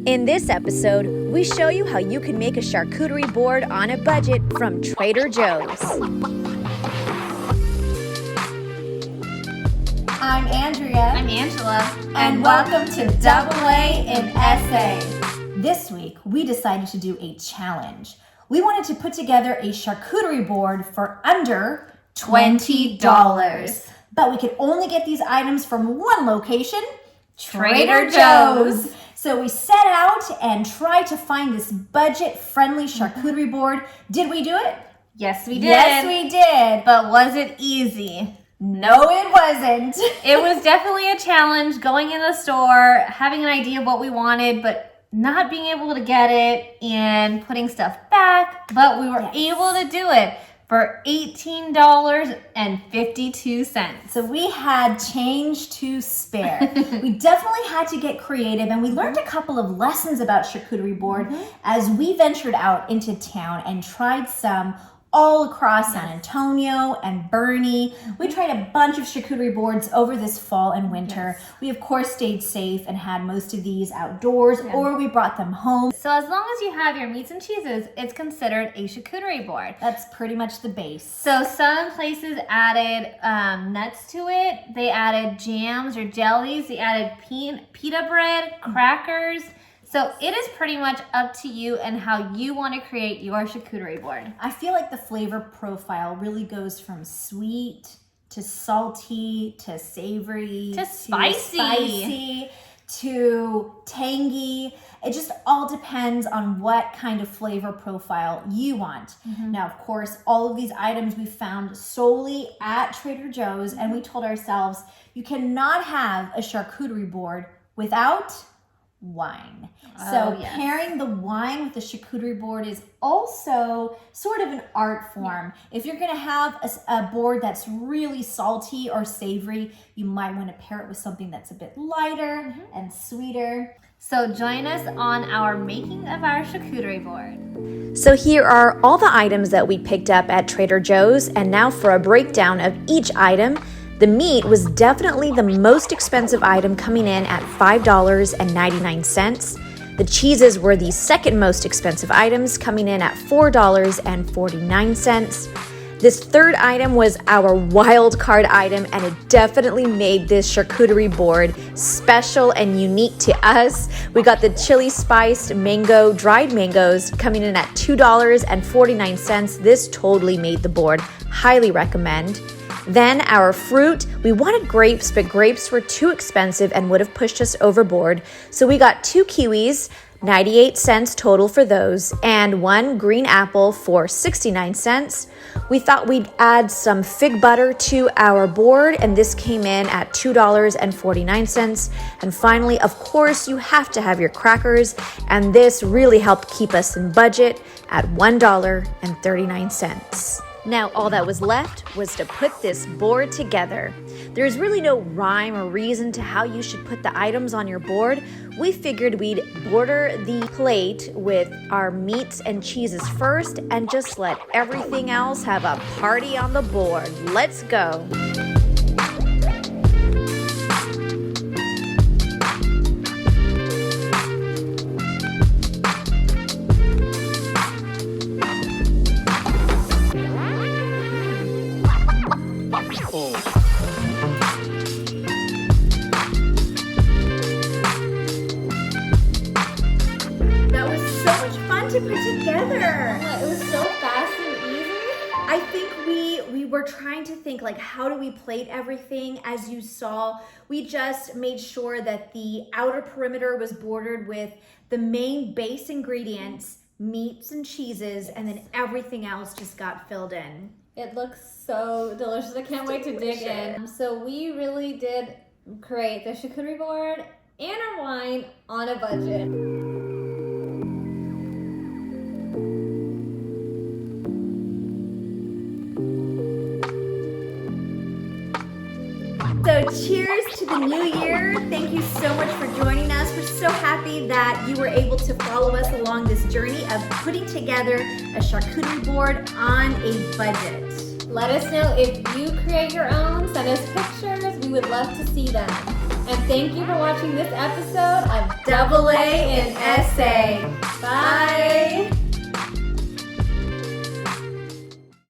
In this episode, we show you how you can make a charcuterie board on a budget from Trader Joe's. I'm Andrea. I'm Angela. And welcome to AA in SA. This week, we decided to do a challenge. We wanted to put together a charcuterie board for under $20. But we could only get these items from one location, Trader Joe's. So we set out and tried to find this budget-friendly charcuterie board. Did we do it? Yes, we did. Yes, we did. But was it easy? No, it wasn't. It was definitely a challenge going in the store, having an idea of what we wanted, but not being able to get it and putting stuff back. But we were able to do it for $18.52. So we had change to spare. We definitely had to get creative, and we learned a couple of lessons about charcuterie board as we ventured out into town and tried some all across San Antonio and Bernie. We tried a bunch of charcuterie boards over this fall and winter. We of course stayed safe and had most of these outdoors, or we brought them home. So as long as you have your meats and cheeses, it's considered a charcuterie board. That's pretty much the base. So some places added nuts to it. They added jams or jellies. They added pita bread, crackers. So it is pretty much up to you and how you want to create your charcuterie board. I feel like the flavor profile really goes from sweet to salty to savory to spicy to tangy. It just all depends on what kind of flavor profile you want. Now, of course, all of these items we found solely at Trader Joe's, and we told ourselves you cannot have a charcuterie board without wine. So pairing the wine with the charcuterie board is also sort of an art form. If you're gonna have a board that's really salty or savory, you might want to pair it with something that's a bit lighter and sweeter. So join us on our making of our charcuterie board. So here are all the items that we picked up at Trader Joe's, and now for a breakdown of each item. The meat was definitely the most expensive item, coming in at $5.99. The cheeses were the second most expensive items, coming in at $4.49. This third item was our wild card item, and it definitely made this charcuterie board special and unique to us. We got the chili spiced mango, dried mangoes, coming in at $2.49. This totally made the board. Highly recommend. Then our fruit, we wanted grapes, but grapes were too expensive and would have pushed us overboard. So we got 2 kiwis, 98 cents total for those, and 1 green apple for 69 cents. We thought we'd add some fig butter to our board, and this came in at $2.49. And finally, of course, you have to have your crackers, and this really helped keep us in budget at $1.39. Now, all that was left was to put this board together. There's really no rhyme or reason to how you should put the items on your board. We figured we'd border the plate with our meats and cheeses first and just let everything else have a party on the board. Let's go. That was so much fun to put together. It was so fast and easy. I think we were trying to think, like, how do we plate everything? As you saw, we just made sure that the outer perimeter was bordered with the main base ingredients, meats and cheeses, and then everything else just got filled in. It looks so delicious. I can't wait to dig in. So we really did create the charcuterie board and our wine on a budget. So cheers to the new year. Thank you so much for joining us. We're so happy that you were able to follow us along this journey of putting together a charcuterie board on a budget. Let us know if you create your own. Send us pictures. We would love to see them. And thank you for watching this episode of Double A and S